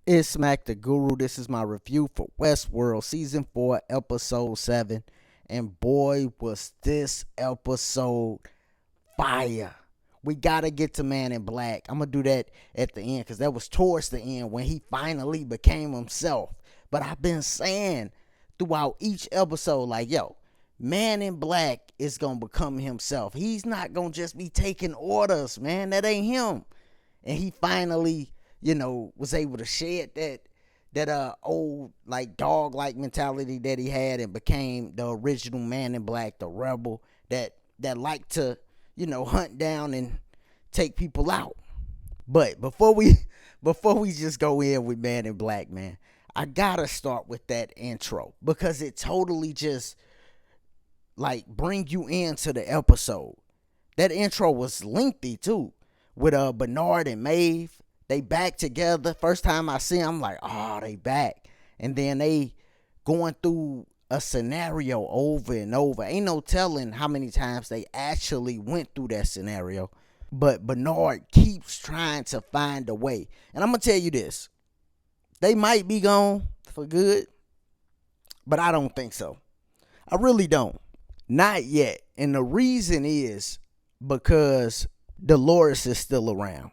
It's Smack the Guru. This is my review for Westworld Season 4, Episode 7. And boy, was this episode fire. We gotta get to Man in Black. I'm gonna do that at the end because that was towards the end when he finally became himself. But I've been saying throughout each episode, like, yo, Man in Black is gonna become himself. He's not gonna just be taking orders, man. That ain't him. And he finally, was able to shed that old like dog like mentality that he had and became the original Man in Black, the rebel that liked to, hunt down and take people out. But before we just go in with Man in Black, man, I gotta start with that intro because it totally just like bring you into the episode. That intro was lengthy too, with Bernard and Maeve. They back together. First time I see them, I'm like, oh, they back. And then they going through a scenario over and over. Ain't no telling how many times they actually went through that scenario. But Bernard keeps trying to find a way. And I'm going to tell you this. They might be gone for good, but I don't think so. I really don't. Not yet. And the reason is because Dolores is still around.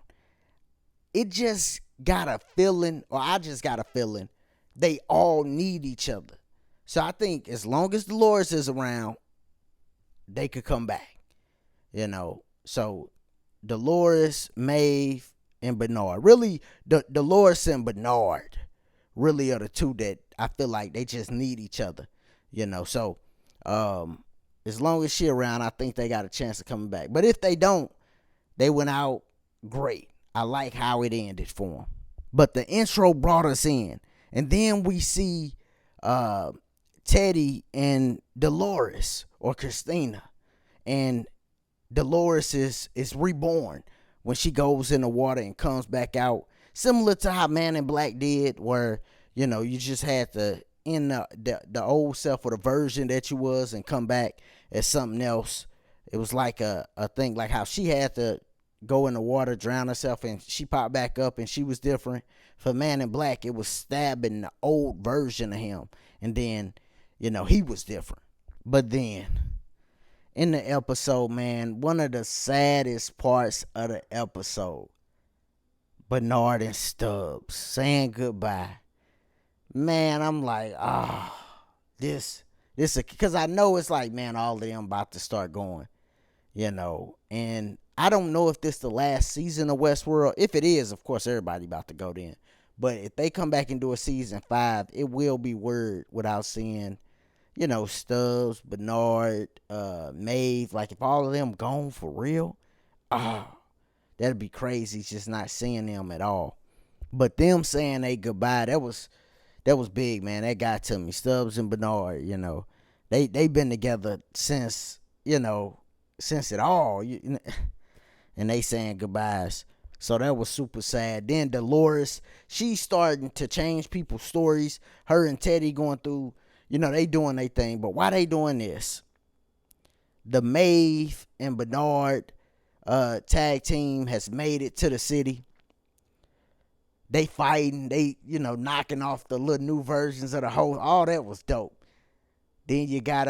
It just got a feeling, or I just got a feeling, they all need each other. So I think as long as Dolores is around, they could come back. So Dolores, Maeve, and Bernard. Really, Dolores and Bernard really are the two that I feel like they just need each other. So as long as she around, I think they got a chance of coming back. But if they don't, they went out great. I like how it ended for them. But the intro brought us in. And then we see Teddy and Dolores, or Christina. And Dolores is reborn when she goes in the water and comes back out. Similar to how Man in Black did, where, you just had to end the old self or the version that you was and come back as something else. It was like a thing, like how she had to go in the water, drown herself, and she popped back up and she was different. For Man in Black, it was stabbing the old version of him. And then, he was different. But then, in the episode, man, one of the saddest parts of the episode, Bernard and Stubbs saying goodbye. Man, I'm like, this, because I know it's like, man, all of them about to start going, and I don't know if this the last season of Westworld. If it is, of course, everybody about to go then. But if they come back and do a season 5, it will be weird without seeing, Stubbs, Bernard, Maeve. Like, if all of them gone for real, that'd be crazy just not seeing them at all. But them saying they goodbye, that was big, man. That got to me. Stubbs and Bernard, they been together since, since it all. And they saying goodbyes. So that was super sad. Then Dolores, she's starting to change people's stories. Her and Teddy going through, they doing their thing. But why they doing this? The Maeve and Bernard tag team has made it to the city. They fighting. They, knocking off the little new versions of the host. All that was dope. Then you got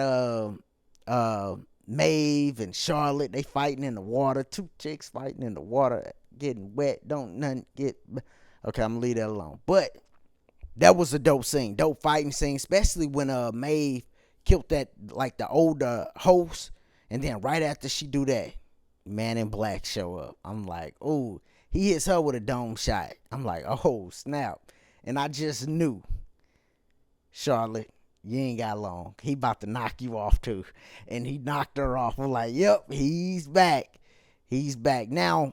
Maeve and Charlotte, they fighting in the water. 2 chicks fighting in the water, getting wet. Don't nothing get. Okay, I'm gonna leave that alone. But that was a dope scene, dope fighting scene, especially when Maeve killed that, like, the older host, and then right after she do that, Man in Black show up. I'm like, ooh, he hits her with a dome shot. I'm like, oh snap, and I just knew, Charlotte, you ain't got long. He about to knock you off too. And he knocked her off. I'm like, yep, he's back. He's back. Now,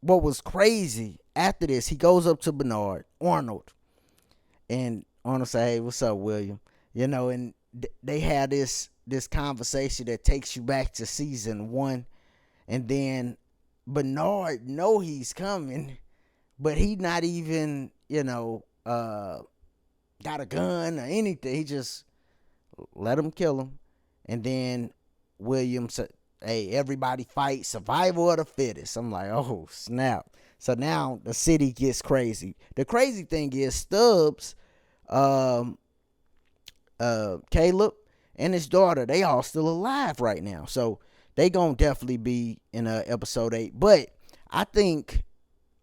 what was crazy, after this, he goes up to Bernard, Arnold. And Arnold say, hey, what's up, William? And they had this conversation that takes you back to season 1. And then Bernard know he's coming, but he not even, got a gun or anything. He just let him kill him. And then William said, hey, everybody fight, survival of the fittest. I'm like, oh, snap. So now the city gets crazy. The crazy thing is Stubbs, um, Caleb, and his daughter, they all still alive right now. So they gonna definitely be in episode 8. But I think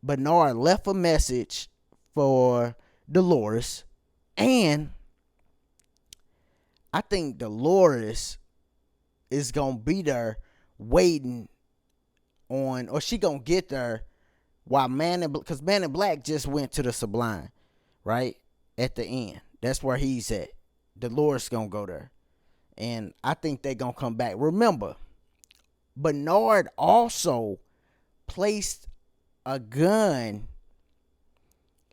Bernard left a message for Dolores, and I think Dolores is gonna be there waiting on, or she gonna get there while because Man in Black just went to the Sublime, right? At the end. That's where he's at. Dolores gonna go there. And I think they gonna come back. Remember, Bernard also placed a gun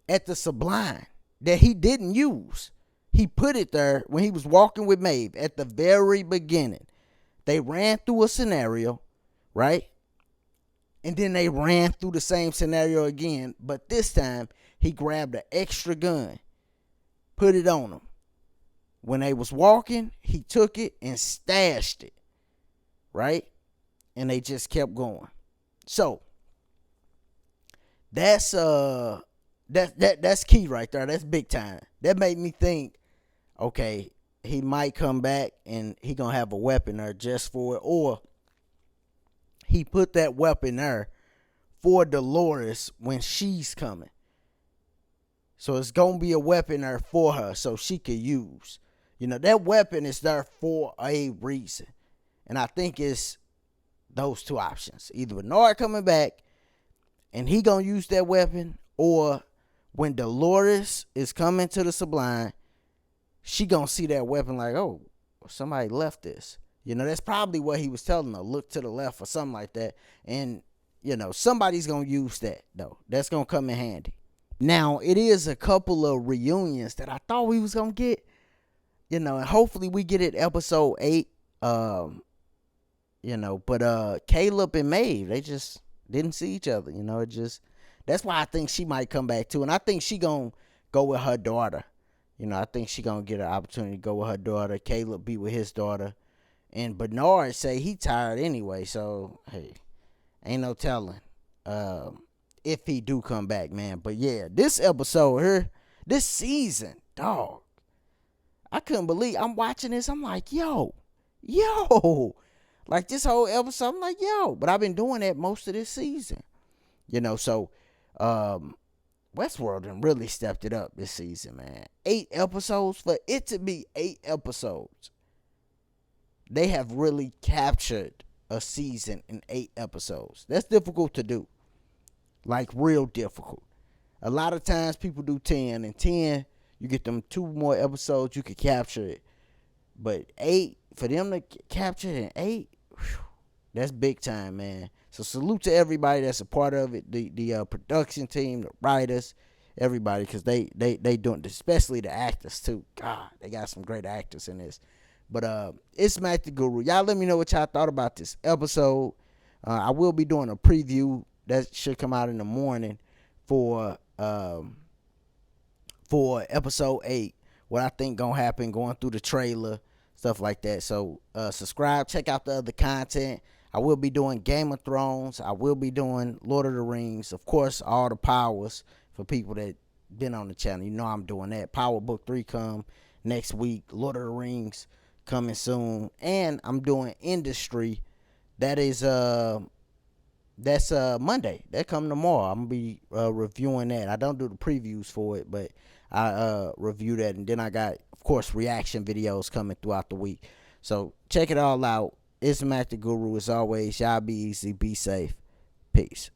at the Sublime that he didn't use. He put it there when he was walking with Maeve at the very beginning. They ran through a scenario, right? And then they ran through the same scenario again. But this time, he grabbed an extra gun, put it on him. When they was walking, he took it and stashed it, right? And they just kept going. So that's key right there. That's big time. That made me think, okay, he might come back and he gonna have a weapon there just for it, or he put that weapon there for Dolores when she's coming. So it's gonna be a weapon there for her so she could use. You know, that weapon is there for a reason. And I think it's those two options. Either Bernard coming back and he gonna use that weapon, or when Dolores is coming to the Sublime, she gonna see that weapon like, oh, somebody left this. You know, that's probably what he was telling her. Look to the left or something like that. And, you know, somebody's gonna use that, though. That's gonna come in handy. Now, it is a couple of reunions that I thought we was gonna get. You know, and hopefully we get it episode 8. You know, but Caleb and Maeve, they just didn't see each other. You know, that's why I think she might come back too. And I think she gonna go with her daughter. You know, I think she gonna get an opportunity to go with her daughter. Caleb be with his daughter. And Bernard say he tired anyway. So, hey, ain't no telling if he do come back, man. But yeah, this episode here, this season, dog, I couldn't believe I'm watching this. I'm like, yo. Like this whole episode, I'm like, yo. But I've been doing that most of this season. You know, so Westworld done really stepped it up this season, man. 8 episodes. For it to be 8 episodes, they have really captured a season in 8 episodes. That's difficult to do. Like, real difficult. A lot of times people do 10, and 10, you get them 2 more episodes, you could capture it. But 8, for them to capture it in 8, whew, that's big time, man. So salute to everybody that's a part of it, the production team, the writers, everybody, because they doing it, especially the actors too. God, they got some great actors in this. But it's Mac the Guru. Y'all let me know what y'all thought about this episode. I will be doing a preview that should come out in the morning for episode 8. What I think gonna happen, going through the trailer, stuff like that. So subscribe, check out the other content. I will be doing Game of Thrones. I will be doing Lord of the Rings. Of course, all the powers for people that been on the channel. You know I'm doing that. Power Book 3 come next week. Lord of the Rings coming soon. And I'm doing Industry. That is that's Monday. That come tomorrow. I'm gonna be reviewing that. I don't do the previews for it, but I review that, and then I got, of course, reaction videos coming throughout the week. So check it all out. It's Mac the Guru as always. Y'all be easy, be safe. Peace.